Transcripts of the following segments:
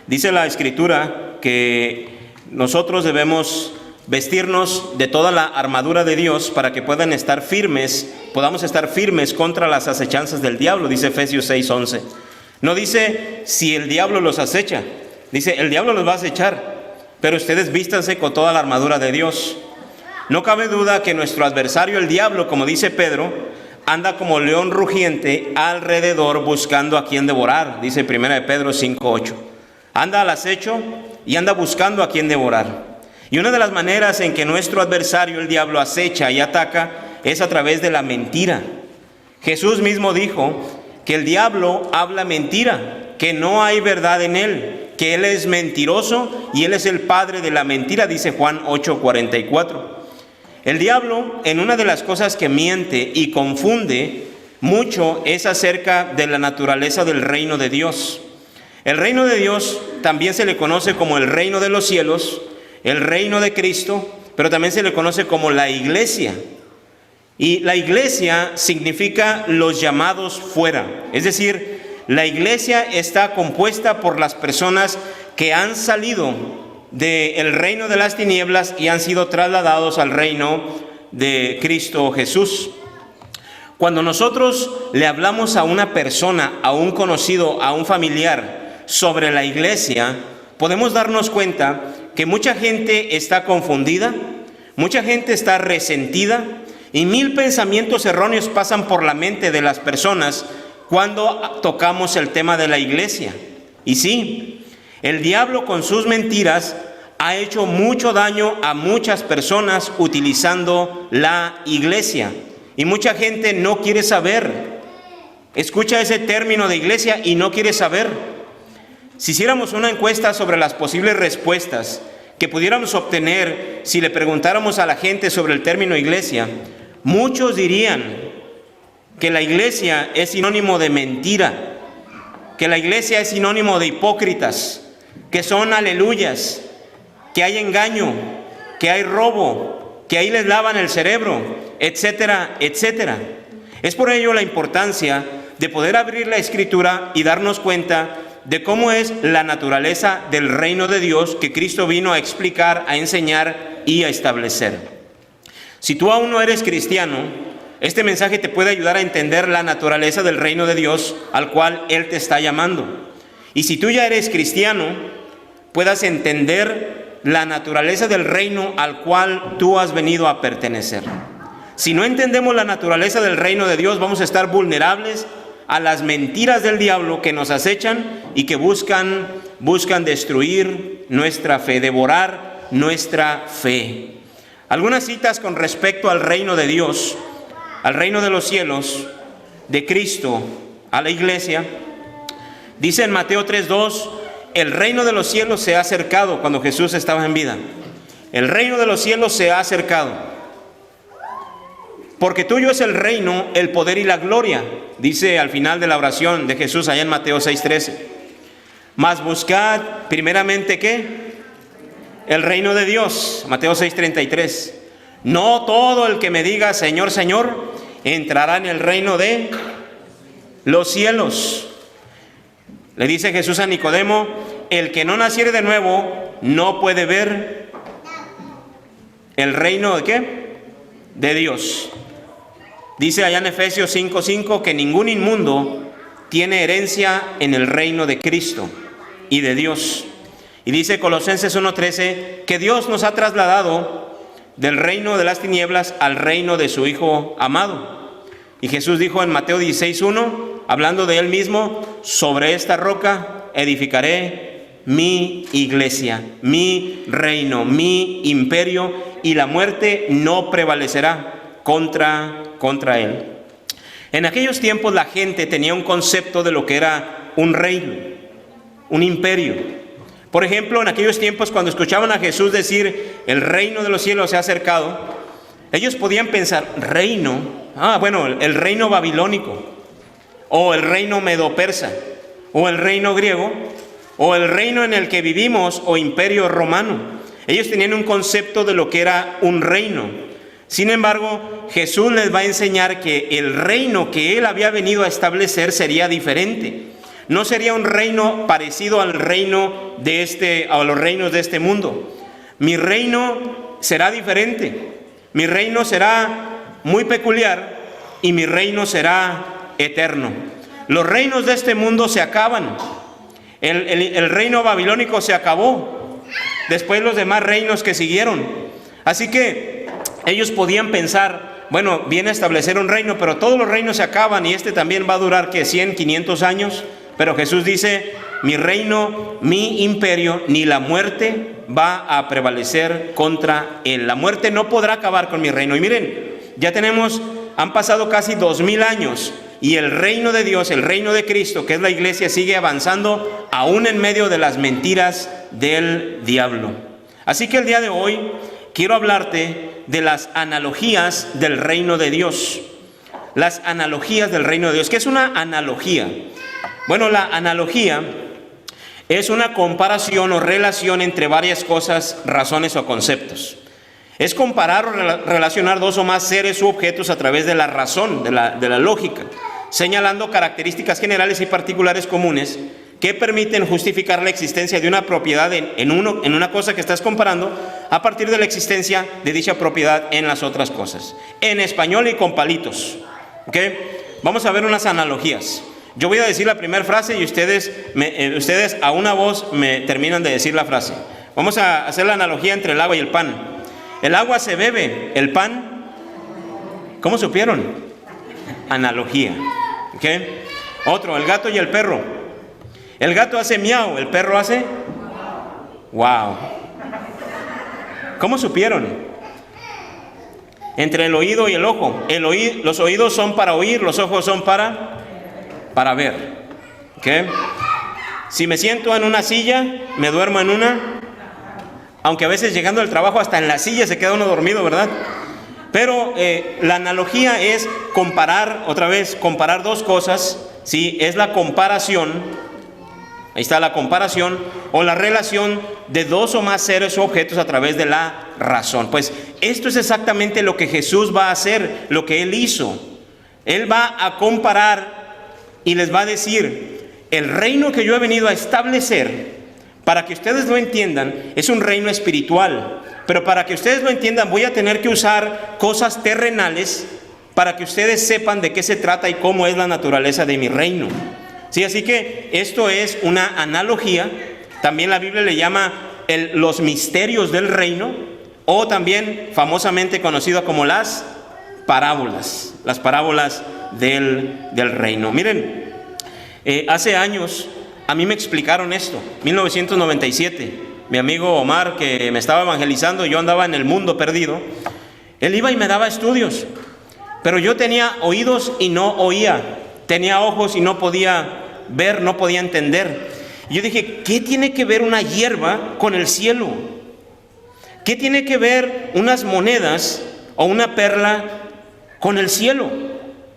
Dice la Escritura que nosotros debemos vestirnos de toda la armadura de Dios para que podamos estar firmes contra las acechanzas del diablo, dice Efesios 6:11. No dice si el diablo los acecha, dice el diablo los va a acechar, pero ustedes vístanse con toda la armadura de Dios. No cabe duda que nuestro adversario, el diablo, como dice Pedro, anda como león rugiente alrededor buscando a quien devorar, dice 1 Pedro 5:8. Anda al acecho y anda buscando a quien devorar. Y una de las maneras en que nuestro adversario, el diablo, acecha y ataca es a través de la mentira. Jesús mismo dijo que el diablo habla mentira, que no hay verdad en él, que él es mentiroso y él es el padre de la mentira, dice Juan 8:44. El diablo, en una de las cosas que miente y confunde mucho, es acerca de la naturaleza del reino de Dios. El reino de Dios también se le conoce como el reino de los cielos, el reino de Cristo, pero también se le conoce como la iglesia. Y la iglesia significa los llamados fuera. Es decir, la iglesia está compuesta por las personas que han salido del reino de las tinieblas y han sido trasladados al reino de Cristo Jesús. Cuando nosotros le hablamos a una persona, a un conocido, a un familiar sobre la iglesia, podemos darnos cuenta que mucha gente está confundida, mucha gente está resentida y 1000 pensamientos erróneos pasan por la mente de las personas cuando tocamos el tema de la iglesia. Y sí, el diablo con sus mentiras ha hecho mucho daño a muchas personas utilizando la iglesia. Y mucha gente no quiere saber. Escucha ese término de iglesia y no quiere saber. Si hiciéramos una encuesta sobre las posibles respuestas que pudiéramos obtener si le preguntáramos a la gente sobre el término iglesia, muchos dirían que la iglesia es sinónimo de mentira, que la iglesia es sinónimo de hipócritas, que son aleluyas, que hay engaño, que hay robo, que ahí les lavan el cerebro, etcétera, etcétera. Es por ello la importancia de poder abrir la Escritura y darnos cuenta de cómo es la naturaleza del reino de Dios que Cristo vino a explicar, a enseñar y a establecer. Si tú aún no eres cristiano, este mensaje te puede ayudar a entender la naturaleza del reino de Dios al cual Él te está llamando. Y si tú ya eres cristiano, puedas entender la naturaleza del reino al cual tú has venido a pertenecer. Si no entendemos la naturaleza del reino de Dios, vamos a estar vulnerables a las mentiras del diablo que nos acechan y que buscan destruir nuestra fe, devorar nuestra fe. Algunas citas con respecto al reino de Dios, al reino de los cielos, de Cristo, a la iglesia. Dice en Mateo 3:2, el reino de los cielos se ha acercado cuando Jesús estaba en vida. El reino de los cielos se ha acercado. Porque tuyo es el reino, el poder y la gloria, dice al final de la oración de Jesús allá en Mateo 6:13. Mas buscad primeramente, ¿qué? El reino de Dios, Mateo 6:33. No todo el que me diga Señor, Señor, entrará en el reino de los cielos. Le dice Jesús a Nicodemo, el que no naciere de nuevo no puede ver el reino de ¿qué? De Dios. Dice allá en Efesios 5:5 que ningún inmundo tiene herencia en el reino de Cristo y de Dios. Y dice Colosenses 1:13 que Dios nos ha trasladado del reino de las tinieblas al reino de su Hijo amado. Y Jesús dijo en Mateo 16:1, hablando de Él mismo, sobre esta roca edificaré mi iglesia, mi reino, mi imperio, y la muerte no prevalecerá contra él. En aquellos tiempos la gente tenía un concepto de lo que era un reino, un imperio. Por ejemplo, en aquellos tiempos cuando escuchaban a Jesús decir el reino de los cielos se ha acercado, ellos podían pensar, reino, el reino babilónico, o el reino medo-persa, o el reino griego, o el reino en el que vivimos, o imperio romano. Ellos tenían un concepto de lo que era un reino. Sin embargo, Jesús les va a enseñar que el reino que Él había venido a establecer sería diferente. No sería un reino parecido al reino a los reinos de este mundo. Mi reino será diferente. Mi reino será muy peculiar y mi reino será eterno. Los reinos de este mundo se acaban. El reino babilónico se acabó. Después los demás reinos que siguieron. Así que ellos podían pensar, bueno, viene a establecer un reino, pero todos los reinos se acaban y este también va a durar, ¿qué? 100, 500 años. Pero Jesús dice, mi reino, mi imperio, ni la muerte va a prevalecer contra él. La muerte no podrá acabar con mi reino. Y miren, han pasado casi 2000 años y el reino de Dios, el reino de Cristo, que es la iglesia, sigue avanzando aún en medio de las mentiras del diablo. Así que el día de hoy quiero hablarte de las analogías del reino de Dios. Las analogías del reino de Dios. ¿Qué es una analogía? Bueno, la analogía es una comparación o relación entre varias cosas, razones o conceptos. Es comparar o relacionar dos o más seres u objetos a través de la razón, de la lógica, señalando características generales y particulares comunes que permiten justificar la existencia de una propiedad en una cosa que estás comparando a partir de la existencia de dicha propiedad en las otras cosas. En español y con palitos. ¿Okay? Vamos a ver unas analogías. Yo voy a decir la primera frase y ustedes a una voz me terminan de decir la frase. Vamos a hacer la analogía entre el agua y el pan. El agua se bebe, el pan, ¿cómo supieron? Analogía. ¿Okay? Otro, el gato y el perro. El gato hace miau, el perro hace wow. ¿Cómo supieron? Entre el oído y el ojo. Los oídos son para oír, los ojos son para ver. ¿Okay? Si me siento en una silla, me duermo en una, aunque a veces llegando al trabajo hasta en la silla se queda uno dormido, ¿verdad? Pero la analogía es comparar dos cosas, ¿sí? Es la comparación, ahí está la comparación, o la relación de dos o más seres o objetos a través de la razón. Pues esto es exactamente lo que Jesús va a hacer, lo que Él hizo. Él va a comparar y les va a decir, el reino que yo he venido a establecer, para que ustedes lo entiendan, es un reino espiritual. Pero para que ustedes lo entiendan, voy a tener que usar cosas terrenales para que ustedes sepan de qué se trata y cómo es la naturaleza de mi reino. Sí, así que esto es una analogía. También la Biblia le llama los misterios del reino, o también famosamente conocido como las parábolas del reino. Miren, hace años a mí me explicaron esto, 1997, mi amigo Omar, que me estaba evangelizando, yo andaba en el mundo perdido, él iba y me daba estudios, pero yo tenía oídos y no oía, tenía ojos y no podía ver, no podía entender. Y yo dije, ¿qué tiene que ver una hierba con el cielo? ¿Qué tiene que ver unas monedas o una perla con el cielo?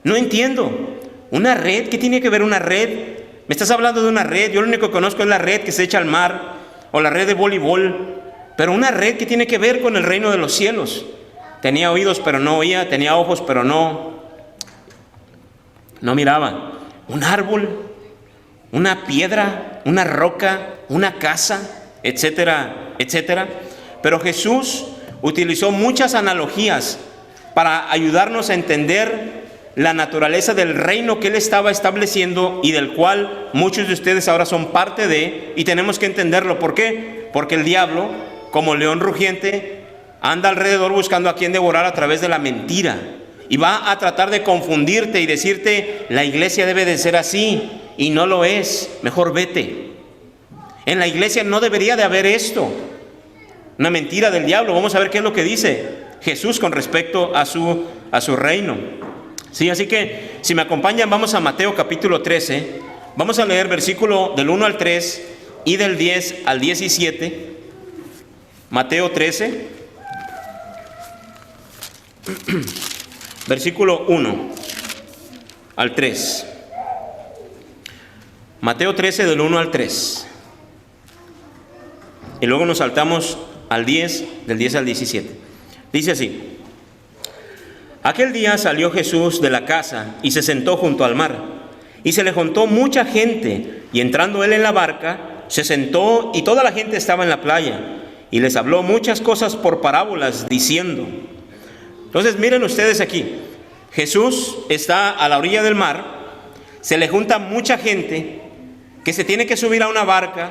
No entiendo. ¿Una red? ¿Qué tiene que ver una red? Me estás hablando de una red. Yo lo único que conozco es la red que se echa al mar, o la red de voleibol. Pero una red, ¿qué tiene que ver con el reino de los cielos? Tenía oídos pero no oía, tenía ojos pero no miraba. Un árbol, una piedra, una roca, una casa, etcétera, etcétera. Pero Jesús utilizó muchas analogías para ayudarnos a entender la naturaleza del reino que Él estaba estableciendo y del cual muchos de ustedes ahora son parte de, y tenemos que entenderlo. ¿Por qué? Porque el diablo, como león rugiente, anda alrededor buscando a quien devorar a través de la mentira, y va a tratar de confundirte y decirte, la iglesia debe de ser así, y no lo es, mejor vete. En la iglesia no debería de haber esto. Una mentira del diablo. Vamos a ver qué es lo que dice Jesús con respecto a su reino. Sí, así que si me acompañan, vamos a Mateo capítulo 13. Vamos a leer versículo del 1 al 3 y del 10 al 17. Mateo 13, versículo 1 al 3. Mateo 13 del 1 al 3. Y luego nos saltamos al 10, del 10 al 17. Dice así: aquel día salió Jesús de la casa y se sentó junto al mar, y se le juntó mucha gente, Y entrando él en la barca, se sentó y toda la gente estaba en la playa. Y les habló muchas cosas por parábolas, diciendo. Entonces miren ustedes aquí, Jesús está a la orilla del mar, se le junta mucha gente que se tiene que subir a una barca,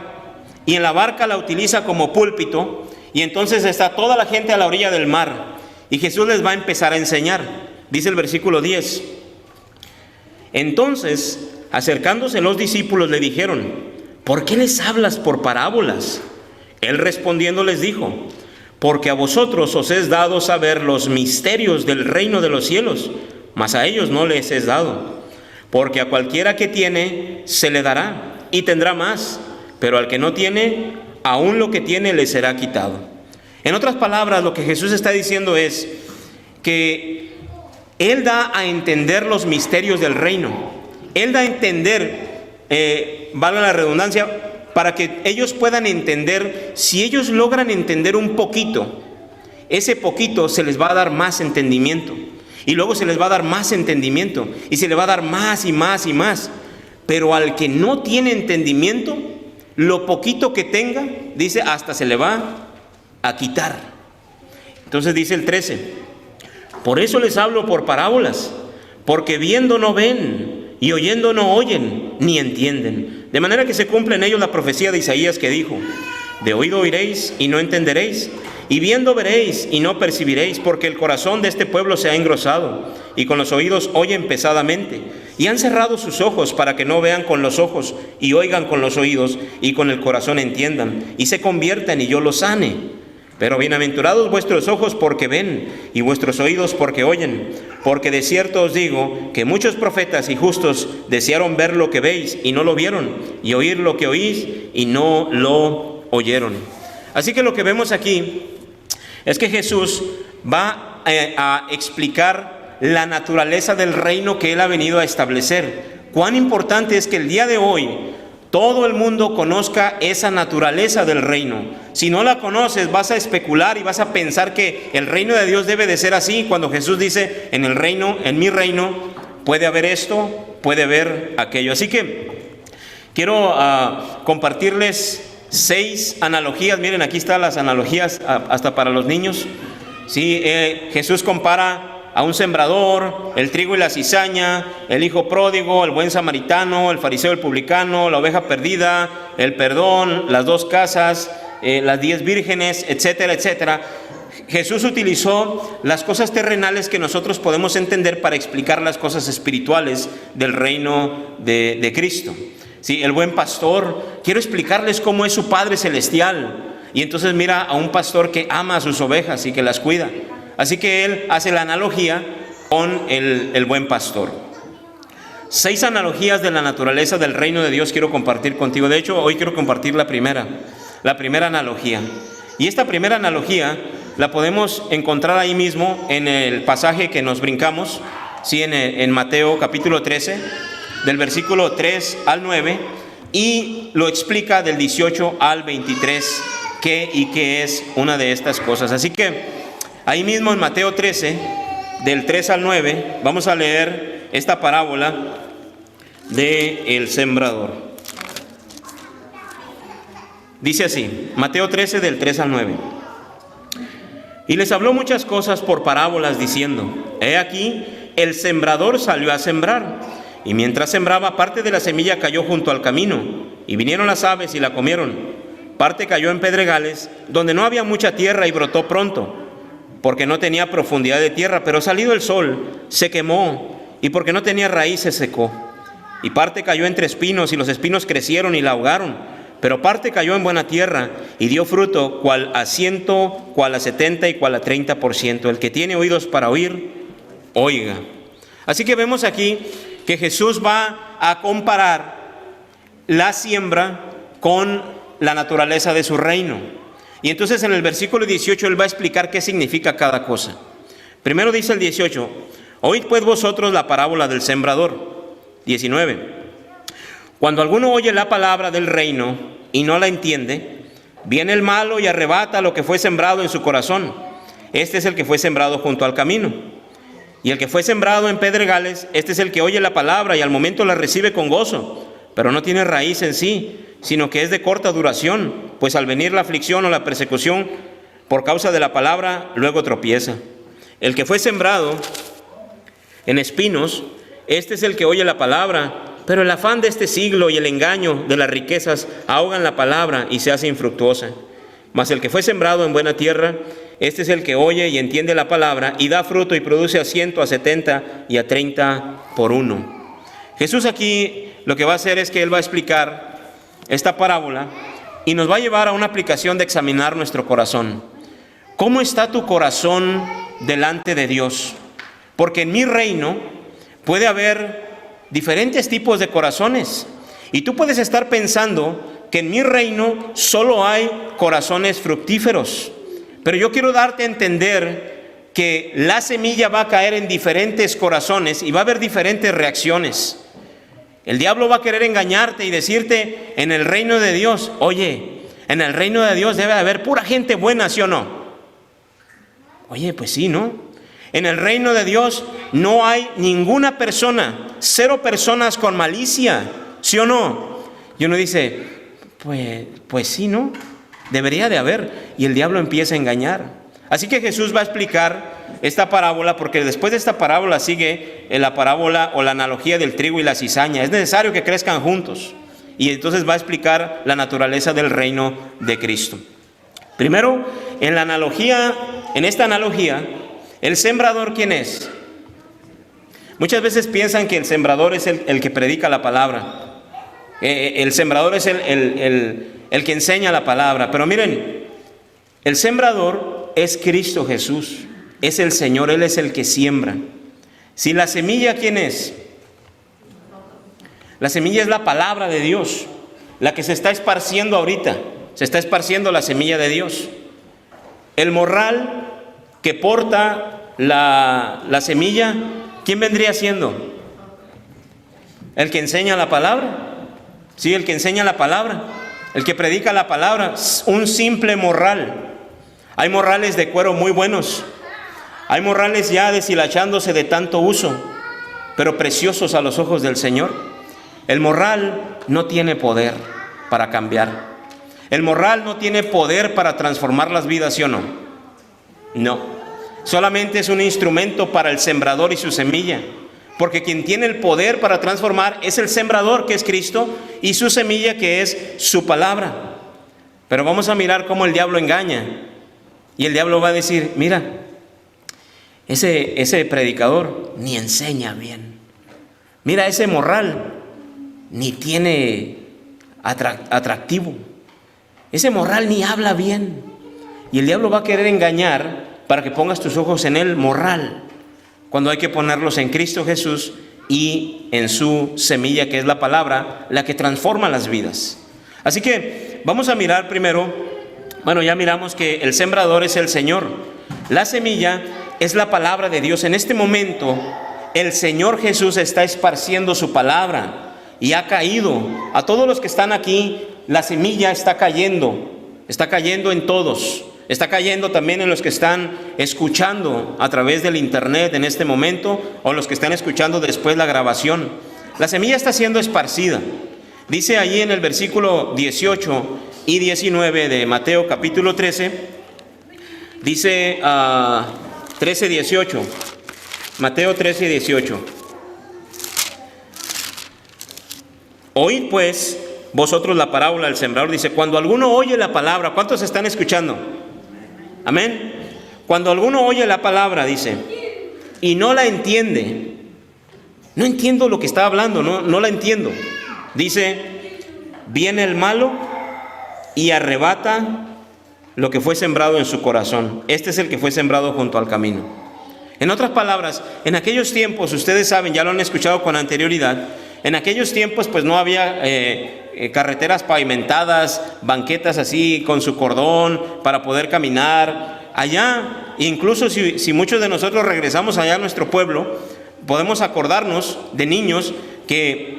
y en la barca la utiliza como púlpito, y entonces está toda la gente a la orilla del mar, y Jesús les va a empezar a enseñar. Dice el versículo 10. Entonces, acercándose los discípulos, le dijeron: ¿por qué les hablas por parábolas? Él respondiendo les dijo: porque a vosotros os es dado saber los misterios del reino de los cielos, mas a ellos no les es dado. Porque a cualquiera que tiene, se le dará, y tendrá más, pero al que no tiene, aún lo que tiene le será quitado. En otras palabras, lo que Jesús está diciendo es que Él da a entender los misterios del reino. Él da a entender, valga la redundancia, para que ellos puedan entender. Si ellos logran entender un poquito, ese poquito se les va a dar más entendimiento. Y luego se les va a dar más entendimiento. Y se le va a dar más y más y más. Pero al que no tiene entendimiento, lo poquito que tenga, dice, hasta se le va a quitar. Entonces dice el 13: por eso les hablo por parábolas, porque viendo no ven, y oyendo no oyen, ni entienden. De manera que se cumple en ellos la profecía de Isaías, que dijo: de oído oiréis y no entenderéis, y viendo veréis y no percibiréis, porque el corazón de este pueblo se ha engrosado, y con los oídos oyen pesadamente, y han cerrado sus ojos para que no vean con los ojos, y oigan con los oídos, y con el corazón entiendan, y se conviertan, y yo los sane. Pero bienaventurados vuestros ojos porque ven, y vuestros oídos porque oyen, porque de cierto os digo que muchos profetas y justos desearon ver lo que veis y no lo vieron, y oír lo que oís y no lo oyeron. Así que lo que vemos aquí es que Jesús va a explicar la naturaleza del reino que Él ha venido a establecer. Cuán importante es que el día de hoy todo el mundo conozca esa naturaleza del reino. Si no la conoces, vas a especular y vas a pensar que el reino de Dios debe de ser así, cuando Jesús dice: en el reino, en mi reino, puede haber esto, puede haber aquello. Así que quiero compartirles 6 analogías. Miren, aquí están las analogías hasta para los niños. Sí, Jesús compara a un sembrador, el trigo y la cizaña, el hijo pródigo, el buen samaritano, el fariseo, el publicano, la oveja perdida, el perdón, las 2 casas, las 10 vírgenes, etcétera, etcétera. Jesús utilizó las cosas terrenales que nosotros podemos entender para explicar las cosas espirituales del reino de Cristo. Sí, el buen pastor, quiero explicarles cómo es su Padre Celestial. Y entonces mira a un pastor que ama a sus ovejas y que las cuida. Así que él hace la analogía con el buen pastor. 6 analogías de la naturaleza del reino de Dios quiero compartir contigo. De hecho, hoy quiero compartir la primera analogía. Y esta primera analogía la podemos encontrar ahí mismo en el pasaje que nos brincamos, ¿sí? En Mateo capítulo 13, del versículo 3 al 9, y lo explica del 18 al 23, qué es una de estas cosas. Así que ahí mismo en Mateo 13, del 3 al 9, vamos a leer esta parábola del sembrador. Dice así, Mateo 13, del 3 al 9. Y les habló muchas cosas por parábolas, diciendo: he aquí, el sembrador salió a sembrar, y mientras sembraba, parte de la semilla cayó junto al camino, y vinieron las aves y la comieron. Parte cayó en pedregales, donde no había mucha tierra, y brotó pronto, porque no tenía profundidad de tierra, pero salido el sol, se quemó, y porque no tenía raíz, se secó. Y parte cayó entre espinos, y los espinos crecieron y la ahogaron. Pero parte cayó en buena tierra, y dio fruto, cual a 100, cual a 70 y cual a 30%. El que tiene oídos para oír, oiga. Así que vemos aquí que Jesús va a comparar la siembra con la naturaleza de su reino. Y entonces en el versículo 18 Él va a explicar qué significa cada cosa. Primero dice el 18: oíd pues vosotros la parábola del sembrador. 19: cuando alguno oye la palabra del reino y no la entiende, viene el malo y arrebata lo que fue sembrado en su corazón. Este es el que fue sembrado junto al camino. Y el que fue sembrado en pedregales, este es el que oye la palabra y al momento la recibe con gozo, pero no tiene raíz en sí, sino que es de corta duración, pues al venir la aflicción o la persecución por causa de la palabra, luego tropieza. El que fue sembrado en espinos, este es el que oye la palabra, pero el afán de este siglo y el engaño de las riquezas ahogan la palabra y se hace infructuosa. Mas el que fue sembrado en buena tierra, este es el que oye y entiende la palabra y da fruto y produce a 100, a 70 y a 30 por uno. Jesús aquí lo que va a hacer es que Él va a explicar esta parábola y nos va a llevar a una aplicación de examinar nuestro corazón. ¿Cómo está tu corazón delante de Dios? Porque en mi reino puede haber diferentes tipos de corazones. Y tú puedes estar pensando que en mi reino solo hay corazones fructíferos. Pero yo quiero darte a entender que la semilla va a caer en diferentes corazones y va a haber diferentes reacciones. El diablo va a querer engañarte y decirte en el reino de Dios, oye, en el reino de Dios debe haber pura gente buena, ¿sí o no? Oye, pues sí, ¿no? En el reino de Dios no hay ninguna persona, 0 personas con malicia, ¿sí o no? Y uno dice, pues sí, ¿no? Debería de haber. Y el diablo empieza a engañar. Así que Jesús va a explicar esta parábola, porque después de esta parábola sigue la parábola o la analogía del trigo y la cizaña. Es necesario que crezcan juntos. Y entonces va a explicar la naturaleza del reino de Cristo. Primero, en esta analogía, ¿el sembrador quién es? Muchas veces piensan que el sembrador es el que predica la palabra. El sembrador es el que enseña la palabra. Pero miren, el sembrador es Cristo Jesús. Es el Señor, Él es el que siembra. Si la semilla, ¿quién es? La semilla es la palabra de Dios, la que se está esparciendo ahorita. Se está esparciendo la semilla de Dios. El morral que porta la semilla, ¿quién vendría siendo? El que enseña la palabra. Sí, el que enseña la palabra. El que predica la palabra. Un simple morral. Hay morrales de cuero muy buenos. Hay morrales ya deshilachándose de tanto uso, pero preciosos a los ojos del Señor. El morral no tiene poder para cambiar. El morral no tiene poder para transformar las vidas, ¿sí o no? No. Solamente es un instrumento para el sembrador y su semilla. Porque quien tiene el poder para transformar es el sembrador, que es Cristo, y su semilla, que es su palabra. Pero vamos a mirar cómo el diablo engaña. Y el diablo va a decir, mira, ese predicador ni enseña bien. Mira, ese morral ni tiene atractivo. Ese morral ni habla bien. Y el diablo va a querer engañar para que pongas tus ojos en el morral, cuando hay que ponerlos en Cristo Jesús y en su semilla, que es la palabra, la que transforma las vidas. Así que vamos a mirar primero, ya miramos que el sembrador es el Señor. La semilla es la palabra de Dios. En este momento, el Señor Jesús está esparciendo su palabra y ha caído. A todos los que están aquí, la semilla está cayendo en todos. Está cayendo también en los que están escuchando a través del internet en este momento, o los que están escuchando después la grabación. La semilla está siendo esparcida. Dice allí en el versículo 18 y 19 de Mateo capítulo 13, dice 13, 18, Mateo 13, 18. Oíd pues vosotros la parábola del sembrador. Dice, cuando alguno oye la palabra, ¿cuántos están escuchando? Amén. Cuando alguno oye la palabra, dice, y no la entiende, no entiendo lo que está hablando, no la entiendo. Dice, viene el malo y arrebata lo que fue sembrado en su corazón. Este es el que fue sembrado junto al camino. En otras palabras, en aquellos tiempos, ustedes saben, ya lo han escuchado con anterioridad, en aquellos tiempos pues no había carreteras pavimentadas, banquetas así con su cordón para poder caminar. Allá, incluso si muchos de nosotros regresamos allá a nuestro pueblo, podemos acordarnos de niños que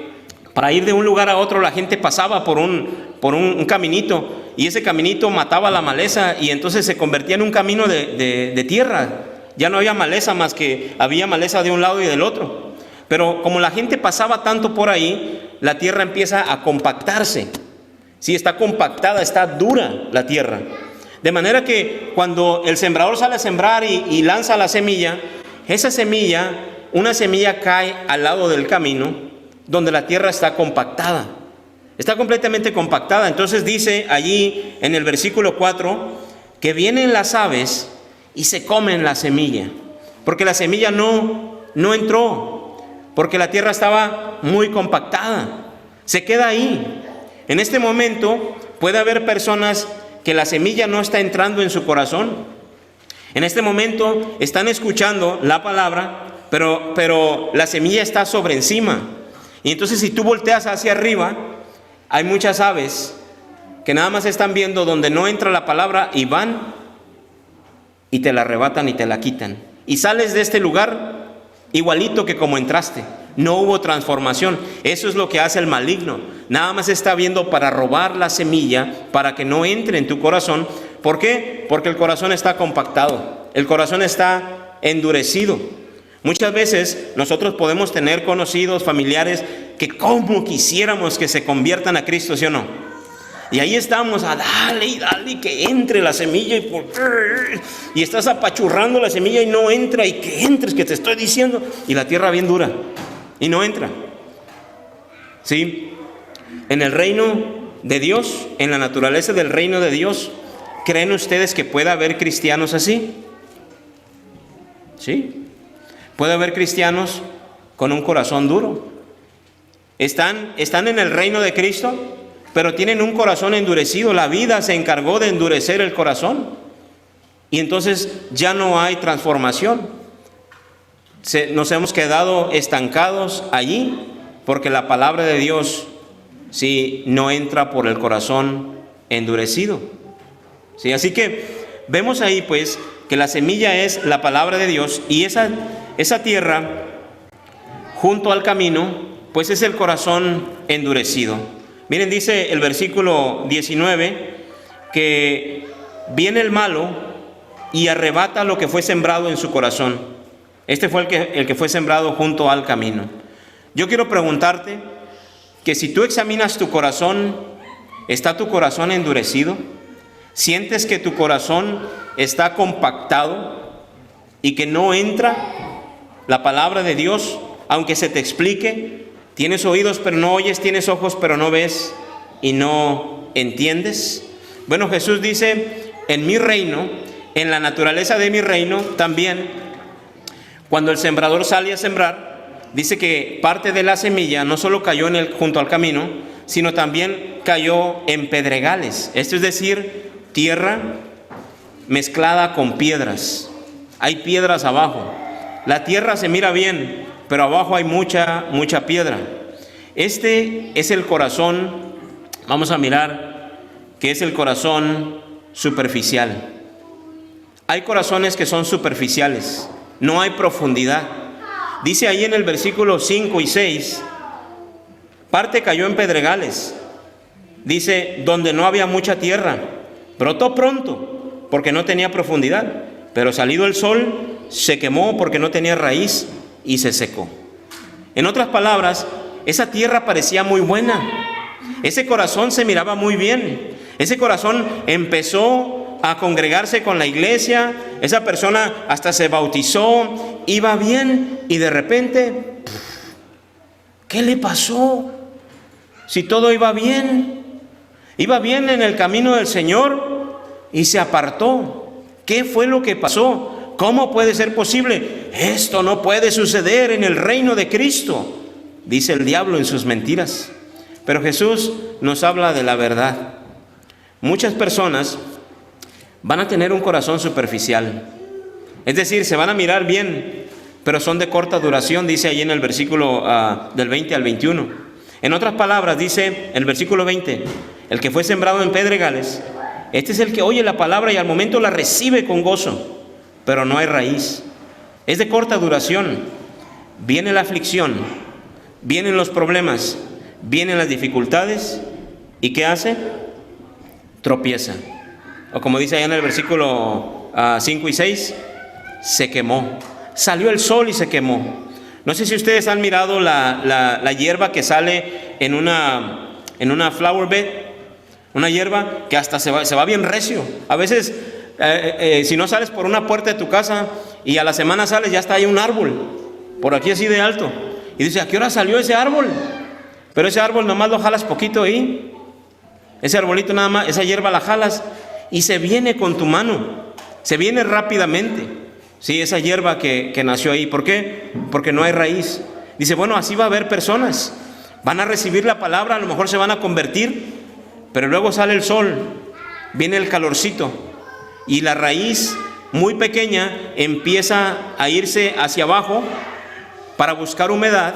para ir de un lugar a otro la gente pasaba por un caminito, y ese caminito mataba la maleza y entonces se convertía en un camino de tierra. Ya no había maleza, más que había maleza de un lado y del otro. Pero como la gente pasaba tanto por ahí, la tierra empieza a compactarse. Sí, está compactada, está dura la tierra. De manera que cuando el sembrador sale a sembrar y lanza la semilla, esa semilla, una semilla cae al lado del camino donde la tierra está compactada. Está completamente compactada. Entonces dice allí en el versículo 4 que vienen las aves y se comen la semilla. Porque la semilla no entró. Porque la tierra estaba muy compactada. Se queda ahí. En este momento puede haber personas que la semilla no está entrando en su corazón. En este momento están escuchando la palabra, pero la semilla está sobre encima. Y entonces si tú volteas hacia arriba, hay muchas aves que nada más están viendo donde no entra la palabra y van y te la arrebatan y te la quitan. Y sales de este lugar igualito que como entraste. No hubo transformación. Eso es lo que hace el maligno. Nada más está viendo para robar la semilla, para que no entre en tu corazón. ¿Por qué? Porque el corazón está compactado. El corazón está endurecido. Muchas veces nosotros podemos tener conocidos, familiares, que como quisiéramos que se conviertan a Cristo, ¿sí o no? Y ahí estamos a dale y dale que entre la semilla y estás apachurrando la semilla y no entra, y que entres, que te estoy diciendo, y la tierra bien dura y no entra. ¿Sí? En el reino de Dios, en la naturaleza del reino de Dios, ¿creen ustedes que pueda haber cristianos así? ¿Sí? Puede haber cristianos con un corazón duro. Están en el reino de Cristo, pero tienen un corazón endurecido. La vida se encargó de endurecer el corazón. Y entonces ya no hay transformación. Nos hemos quedado estancados allí porque la palabra de Dios sí no entra por el corazón endurecido. ¿Sí? Así que vemos ahí pues que la semilla es la palabra de Dios, y esa tierra junto al camino pues es el corazón endurecido. Miren, dice el versículo 19 que viene el malo y arrebata lo que fue sembrado en su corazón. Este fue el que fue sembrado junto al camino. Yo quiero preguntarte que si tú examinas tu corazón, ¿está tu corazón endurecido? ¿Sientes que tu corazón está compactado y que no entra la palabra de Dios, aunque se te explique? ¿Tienes oídos pero no oyes? ¿Tienes ojos pero no ves y no entiendes? Bueno, Jesús dice, en mi reino, en la naturaleza de mi reino también, cuando el sembrador sale a sembrar, dice que parte de la semilla no solo cayó junto al camino, sino también cayó en pedregales. Esto es decir, tierra mezclada con piedras. Hay piedras abajo. La tierra se mira bien, pero abajo hay mucha piedra. Este es el corazón, vamos a mirar, que es el corazón superficial. Hay corazones que son superficiales, no hay profundidad. Dice ahí en el versículo 5 y 6, parte cayó en pedregales. Dice, donde no había mucha tierra, brotó pronto, porque no tenía profundidad, pero salido el sol, se quemó porque no tenía raíz y se secó. En otras palabras, esa tierra parecía muy buena. Ese corazón se miraba muy bien. Ese corazón empezó a congregarse con la iglesia. Esa persona hasta se bautizó, iba bien, y de repente, ¿qué le pasó? Si todo iba bien en el camino del Señor, y se apartó. ¿Qué fue lo que pasó? ¿Cómo puede ser posible? Esto no puede suceder en el reino de Cristo, dice el diablo en sus mentiras. Pero Jesús nos habla de la verdad. Muchas personas van a tener un corazón superficial, es decir, se van a mirar bien, pero son de corta duración, dice ahí en el versículo del 20 al 21. En otras palabras, dice el versículo 20, el que fue sembrado en pedregales, este es el que oye la palabra y al momento la recibe con gozo, pero no hay raíz. Es de corta duración. Viene la aflicción, vienen los problemas, vienen las dificultades, ¿y qué hace? Tropieza. O como dice allá en el versículo 5 y 6, se quemó. Salió el sol y se quemó. No sé si ustedes han mirado la hierba que sale en una flower bed, una hierba que hasta se va bien recio. A veces, si no sales por una puerta de tu casa y a la semana sales, ya está ahí un árbol, por aquí así de alto. Y dice, ¿a qué hora salió ese árbol? Pero ese árbol nomás lo jalas poquito ahí. Ese arbolito nada más, esa hierba la jalas y se viene con tu mano. Se viene rápidamente. Sí, esa hierba que nació ahí. ¿Por qué? Porque no hay raíz. Dice, bueno, así va a haber personas. Van a recibir la palabra, a lo mejor se van a convertir, pero luego sale el sol, viene el calorcito y la raíz muy pequeña empieza a irse hacia abajo para buscar humedad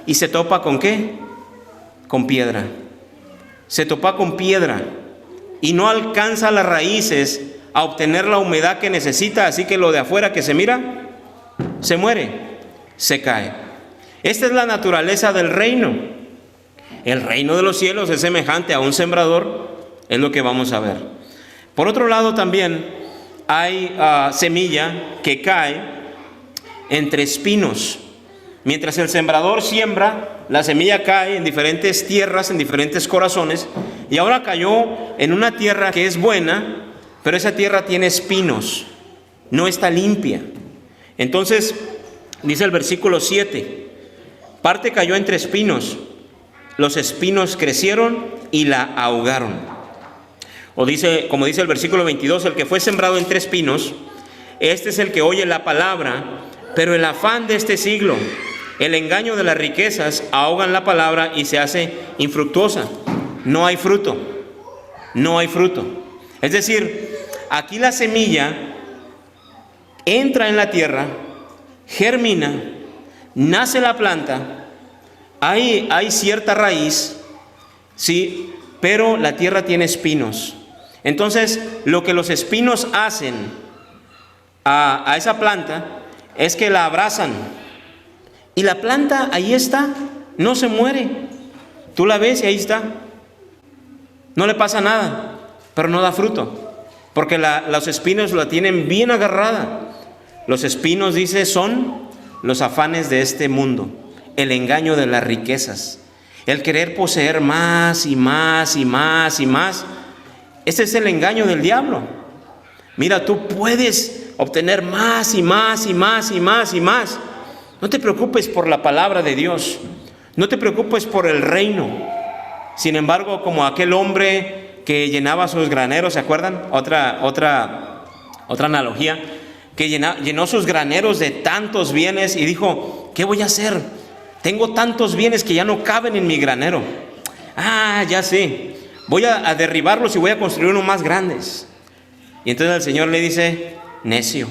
y se topa ¿con qué? Con piedra. Se topa con piedra y no alcanza las raíces a obtener la humedad que necesita, así que lo de afuera que se mira, se muere, se cae. Esta es la naturaleza del reino. El reino de los cielos es semejante a un sembrador, es lo que vamos a ver. Por otro lado también hay semilla que cae entre espinos. Mientras el sembrador siembra, la semilla cae en diferentes tierras, en diferentes corazones, y ahora cayó en una tierra que es buena, pero esa tierra tiene espinos, no está limpia. Entonces, dice el versículo 7, parte cayó entre espinos, los espinos crecieron y la ahogaron. O dice, como dice el versículo 22, el que fue sembrado entre espinos, este es el que oye la palabra, pero el afán de este siglo, el engaño de las riquezas, ahogan la palabra y se hace infructuosa. No hay fruto, no hay fruto. Es decir, aquí la semilla entra en la tierra, germina, nace la planta, hay cierta raíz, sí, pero la tierra tiene espinos. Entonces, lo que los espinos hacen a esa planta es que la abrazan. Y la planta ahí está, no se muere. Tú la ves y ahí está. No le pasa nada, pero no da fruto. Porque los espinos la tienen bien agarrada. Los espinos, dice, son los afanes de este mundo. El engaño de las riquezas. El querer poseer más y más y más y más. Ese es el engaño del diablo. Mira, tú puedes obtener más y más y más y más y más. No te preocupes por la palabra de Dios. No te preocupes por el reino. Sin embargo, como aquel hombre que llenaba sus graneros, ¿se acuerdan? Otra analogía, que llenó sus graneros de tantos bienes y dijo, ¿qué voy a hacer? Tengo tantos bienes que ya no caben en mi granero. Ya sé, voy a derribarlos y voy a construir unos más grandes. Y entonces el Señor le dice, necio,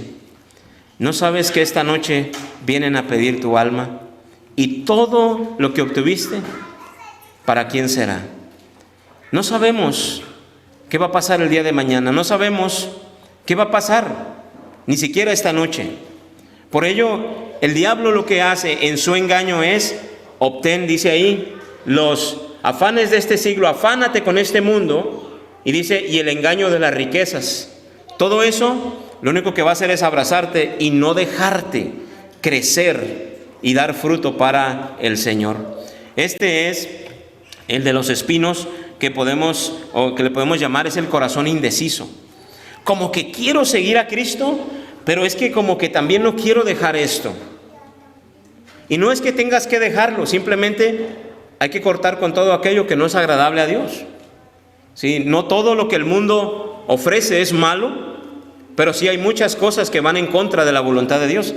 ¿no sabes que esta noche vienen a pedir tu alma? Y todo lo que obtuviste, ¿para quién será? No sabemos qué va a pasar el día de mañana. No sabemos qué va a pasar, ni siquiera esta noche. Por ello, el diablo lo que hace en su engaño es, obtén, dice ahí, los afanes de este siglo, afánate con este mundo, y dice, y el engaño de las riquezas. Todo eso lo único que va a hacer es abrazarte y no dejarte crecer y dar fruto para el Señor. Este es el de los espinos que le podemos llamar es el corazón indeciso. Como que quiero seguir a Cristo, pero es que como que también no quiero dejar esto. Y no es que tengas que dejarlo, simplemente hay que cortar con todo aquello que no es agradable a Dios. Sí, no todo lo que el mundo ofrece es malo, pero sí hay muchas cosas que van en contra de la voluntad de Dios.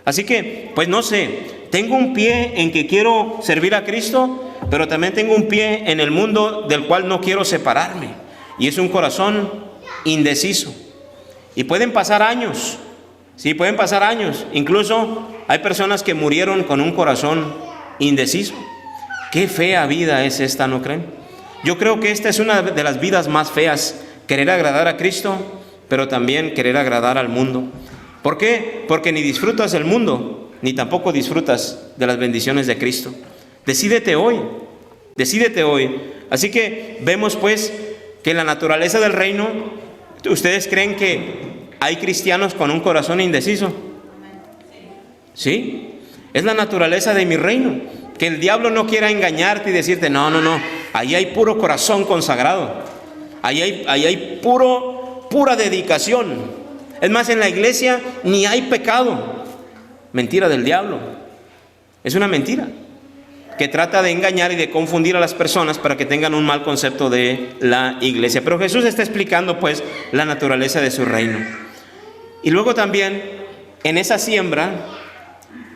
Así que, pues no sé, tengo un pie en que quiero servir a Cristo, pero también tengo un pie en el mundo del cual no quiero separarme. Y es un corazón indeciso. Y pueden pasar años, sí, pueden pasar años. Incluso hay personas que murieron con un corazón indeciso. Qué fea vida es esta, ¿no creen? Yo creo que esta es una de las vidas más feas, querer agradar a Cristo, pero también querer agradar al mundo. ¿Por qué? Porque ni disfrutas del mundo, ni tampoco disfrutas de las bendiciones de Cristo. Decídete hoy, decídete hoy. Así que vemos pues que la naturaleza del reino, ¿ustedes creen que hay cristianos con un corazón indeciso? ¿Sí? Es la naturaleza de mi reino. Que el diablo no quiera engañarte y decirte, no, ahí hay puro corazón consagrado. Ahí hay pura dedicación. Es más, en la iglesia ni hay pecado. Mentira del diablo. Es una mentira que trata de engañar y de confundir a las personas para que tengan un mal concepto de la iglesia. Pero Jesús está explicando pues la naturaleza de su reino. Y luego también en esa siembra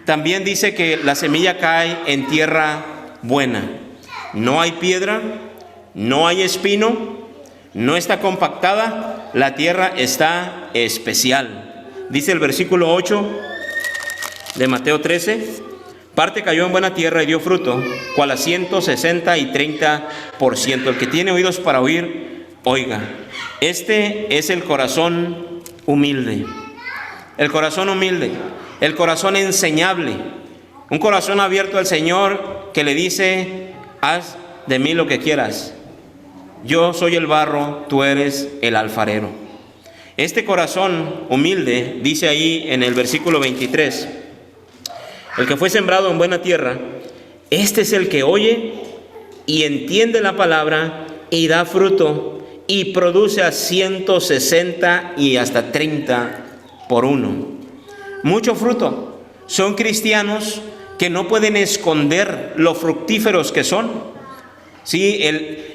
también dice que la semilla cae en tierra buena. No hay piedra, no hay espino, no está compactada, la tierra está especial. Dice el versículo 8 de Mateo 13, parte cayó en buena tierra y dio fruto, cual a 160 y 30%. El que tiene oídos para oír, oiga. Este es el corazón humilde. El corazón humilde, el corazón enseñable, un corazón abierto al Señor que le dice, haz de mí lo que quieras. Yo soy el barro, tú eres el alfarero. Este corazón humilde, dice ahí en el versículo 23, el que fue sembrado en buena tierra, este es el que oye y entiende la palabra y da fruto y produce a 160 y hasta 30 por uno. Mucho fruto. Son cristianos que no pueden esconder lo fructíferos que son. Sí,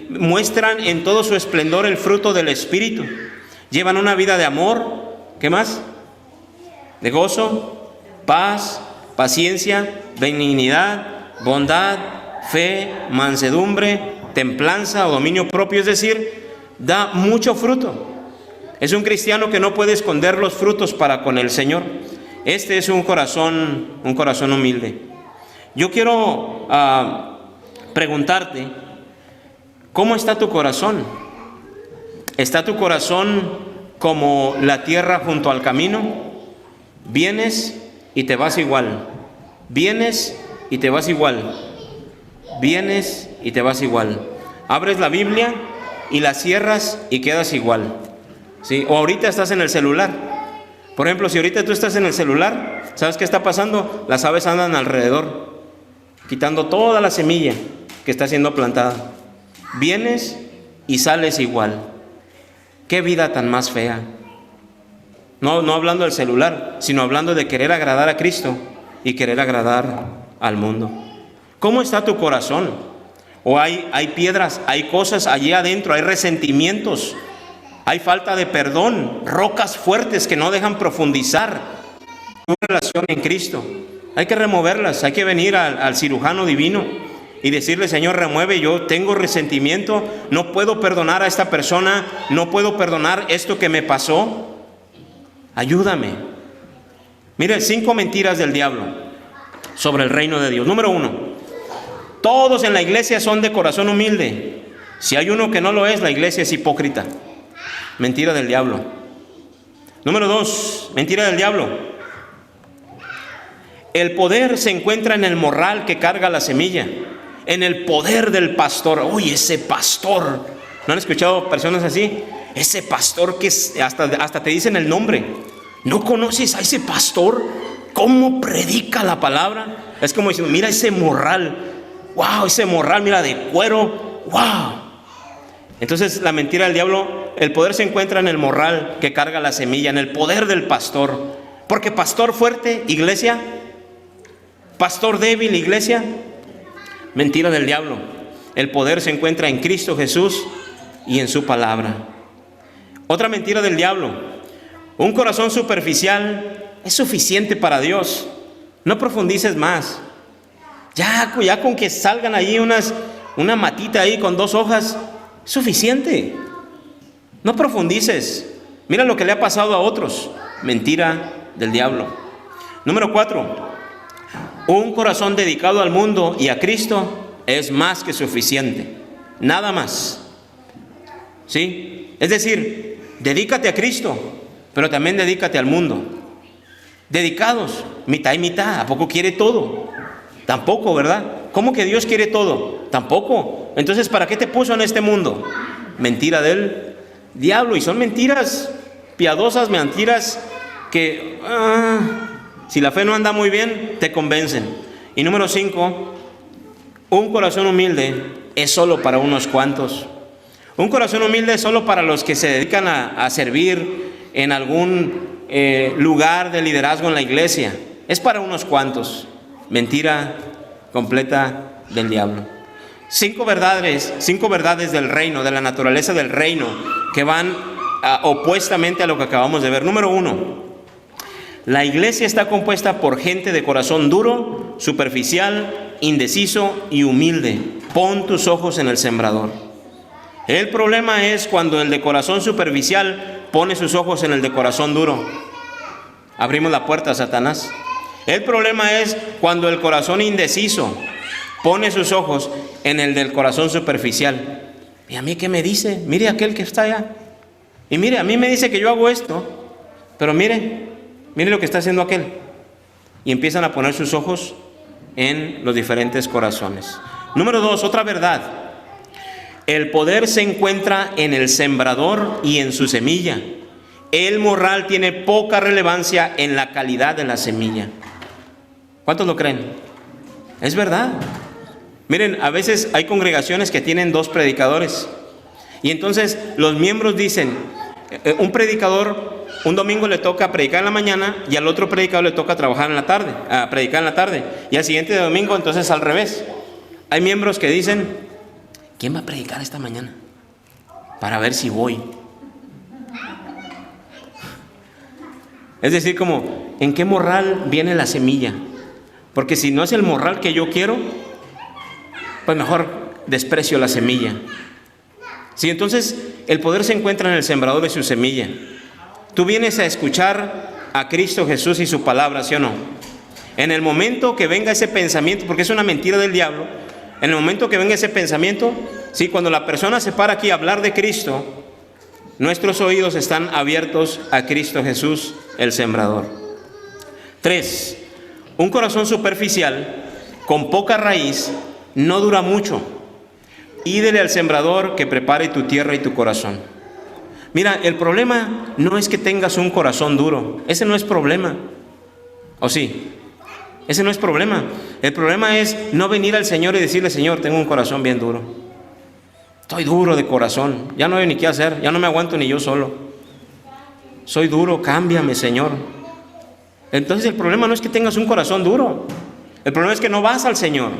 muestran en todo su esplendor el fruto del Espíritu. Llevan una vida de amor. ¿Qué más? De gozo, paz, paciencia, benignidad, bondad, fe, mansedumbre, templanza o dominio propio. Es decir, da mucho fruto. Es un cristiano que no puede esconder los frutos para con el Señor. Este es un corazón humilde. Yo quiero preguntarte, ¿cómo está tu corazón? ¿Está tu corazón como la tierra junto al camino? Vienes y te vas igual. Vienes y te vas igual. Vienes y te vas igual. Abres la Biblia y la cierras y quedas igual. ¿Sí? O ahorita estás en el celular. Por ejemplo, si ahorita tú estás en el celular, ¿sabes qué está pasando? Las aves andan alrededor, quitando toda la semilla que está siendo plantada. Vienes y sales igual. Qué vida tan más fea. No hablando del celular, sino hablando de querer agradar a Cristo y querer agradar al mundo. ¿Cómo está tu corazón? O hay piedras, hay cosas allí adentro, hay resentimientos, hay falta de perdón, rocas fuertes que no dejan profundizar tu relación en Cristo. Hay que removerlas, hay que venir al cirujano divino y decirle, Señor, remueve, yo tengo resentimiento, no puedo perdonar a esta persona, no puedo perdonar esto que me pasó. Ayúdame. Mire, 5 mentiras del diablo sobre el reino de Dios. Número 1, todos en la iglesia son de corazón humilde. Si hay uno que no lo es, la iglesia es hipócrita. Mentira del diablo. Número 2, mentira del diablo. El poder se encuentra en el morral que carga la semilla, en el poder del pastor. Uy, ese pastor. ¿No han escuchado personas así? Ese pastor que hasta te dicen el nombre. ¿No conoces a ese pastor? ¿Cómo predica la palabra? Es como diciendo, mira ese morral. Wow, ese morral, mira, de cuero. Wow. Entonces la mentira del diablo, el poder se encuentra en el morral que carga la semilla, en el poder del pastor. Porque pastor fuerte, iglesia. Pastor débil, iglesia. Mentira del diablo. El poder se encuentra en Cristo Jesús y en su palabra. Otra mentira del diablo. Un corazón superficial es suficiente para Dios. No profundices más. Ya con que salgan ahí una matita ahí con 2 hojas, es suficiente. No profundices. Mira lo que le ha pasado a otros. Mentira del diablo. Número 4. Un corazón dedicado al mundo y a Cristo es más que suficiente. Nada más. ¿Sí? Es decir, dedícate a Cristo, pero también dedícate al mundo. Dedicados, mitad y mitad. ¿A poco quiere todo? Tampoco, ¿verdad? ¿Cómo que Dios quiere todo? Tampoco. Entonces, ¿para qué te puso en este mundo? Mentira del diablo. Y son mentiras piadosas, mentiras que si la fe no anda muy bien, te convencen. Y número 5, Un corazón humilde es solo para unos cuantos. Un corazón humilde es solo para los que se dedican a servir en algún lugar de liderazgo en la iglesia. Es para unos cuantos. Mentira completa del diablo. 5 verdades del reino, de la naturaleza del reino, que van opuestamente a lo que acabamos de ver. Número 1, la iglesia está compuesta por gente de corazón duro, superficial, indeciso y humilde. Pon tus ojos en el sembrador. El problema es cuando el de corazón superficial pone sus ojos en el de corazón duro. Abrimos la puerta a Satanás. El problema es cuando el corazón indeciso pone sus ojos en el del corazón superficial. ¿Y a mí qué me dice? Mire aquel que está allá. Y mire, a mí me dice que yo hago esto, pero mire lo que está haciendo aquel. Y empiezan a poner sus ojos en los diferentes corazones. Número 2, otra verdad. El poder se encuentra en el sembrador y en su semilla. El morral tiene poca relevancia en la calidad de la semilla. ¿Cuántos lo creen? Es verdad. Miren, a veces hay congregaciones que tienen 2 predicadores. Y entonces los miembros dicen, un predicador, un domingo le toca predicar en la mañana y al otro predicador le toca trabajar en la tarde, predicar en la tarde. Y al siguiente domingo entonces al revés. Hay miembros que dicen, ¿quién va a predicar esta mañana? Para ver si voy. Es decir, como, ¿en qué morral viene la semilla? Porque si no es el morral que yo quiero, pues mejor desprecio la semilla. Sí, entonces el poder se encuentra en el sembrador de su semilla. Tú vienes a escuchar a Cristo Jesús y su palabra, ¿sí o no? En el momento que venga ese pensamiento, porque es una mentira del diablo, en el momento que venga ese pensamiento, sí, cuando la persona se para aquí a hablar de Cristo, nuestros oídos están abiertos a Cristo Jesús, el sembrador. 3, un corazón superficial, con poca raíz, no dura mucho. Pídele al sembrador que prepare tu tierra y tu corazón. Mira, el problema no es que tengas un corazón duro. Ese no es problema. ¿O sí? Ese no es problema. El problema es no venir al Señor y decirle, Señor, tengo un corazón bien duro. Estoy duro de corazón. Ya no hay ni qué hacer. Ya no me aguanto ni yo solo. Soy duro, cámbiame, Señor. Entonces el problema no es que tengas un corazón duro. El problema es que no vas al Señor.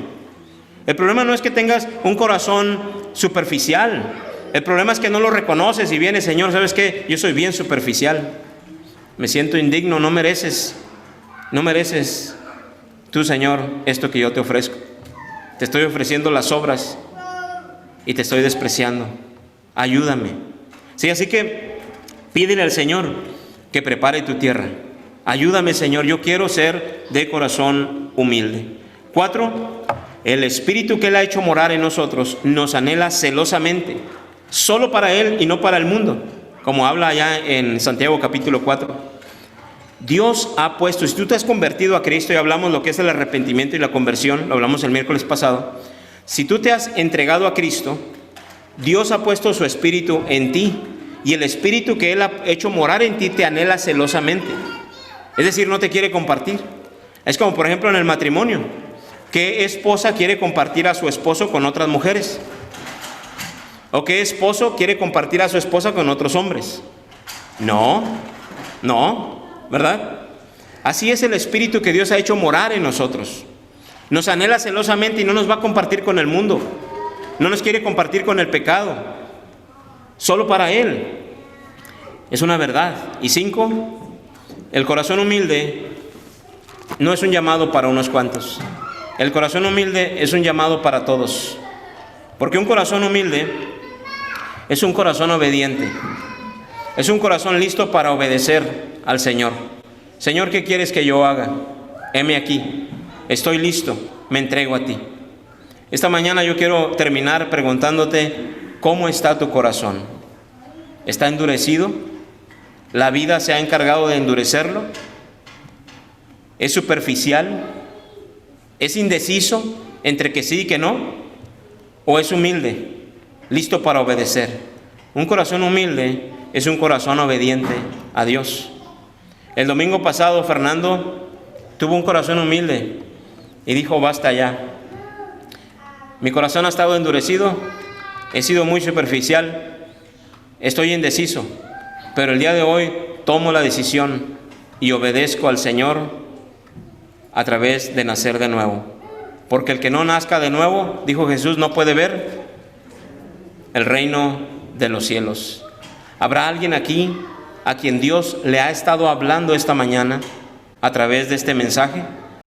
El problema no es que tengas un corazón superficial. El problema es que no lo reconoces y vienes, Señor, ¿sabes qué? Yo soy bien superficial. Me siento indigno, no mereces tú, Señor, esto que yo te ofrezco. Te estoy ofreciendo las obras y te estoy despreciando. Ayúdame. Sí, así que pídele al Señor que prepare tu tierra. Ayúdame, Señor, yo quiero ser de corazón humilde. 4, el Espíritu que Él ha hecho morar en nosotros nos anhela celosamente, solo para Él y no para el mundo, como habla allá en Santiago capítulo 4. Dios ha puesto, si tú te has convertido a Cristo, y hablamos lo que es el arrepentimiento y la conversión, lo hablamos el miércoles pasado. Si tú te has entregado a Cristo, Dios ha puesto su Espíritu en ti, y el Espíritu que Él ha hecho morar en ti te anhela celosamente. Es decir, no te quiere compartir. Es como por ejemplo en el matrimonio. ¿Qué esposa quiere compartir a su esposo con otras mujeres? ¿O qué esposo quiere compartir a su esposa con otros hombres? No, ¿verdad? Así es el Espíritu que Dios ha hecho morar en nosotros. Nos anhela celosamente y no nos va a compartir con el mundo. No nos quiere compartir con el pecado. Solo para Él. Es una verdad. Y 5, el corazón humilde no es un llamado para unos cuantos. El corazón humilde es un llamado para todos. Porque un corazón humilde es un corazón obediente. Es un corazón listo para obedecer al Señor. Señor, ¿qué quieres que yo haga? Heme aquí. Estoy listo. Me entrego a ti. Esta mañana yo quiero terminar preguntándote, ¿cómo está tu corazón? ¿Está endurecido? ¿La vida se ha encargado de endurecerlo? ¿Es superficial? ¿Es indeciso entre que sí y que no? ¿O es humilde, listo para obedecer? Un corazón humilde es un corazón obediente a Dios. El domingo pasado Fernando tuvo un corazón humilde y dijo, basta ya. Mi corazón ha estado endurecido, he sido muy superficial, estoy indeciso, pero el día de hoy tomo la decisión y obedezco al Señor a través de nacer de nuevo. Porque el que no nazca de nuevo, dijo Jesús, no puede ver el reino de los cielos. ¿Habrá alguien aquí a quien Dios le ha estado hablando esta mañana a través de este mensaje?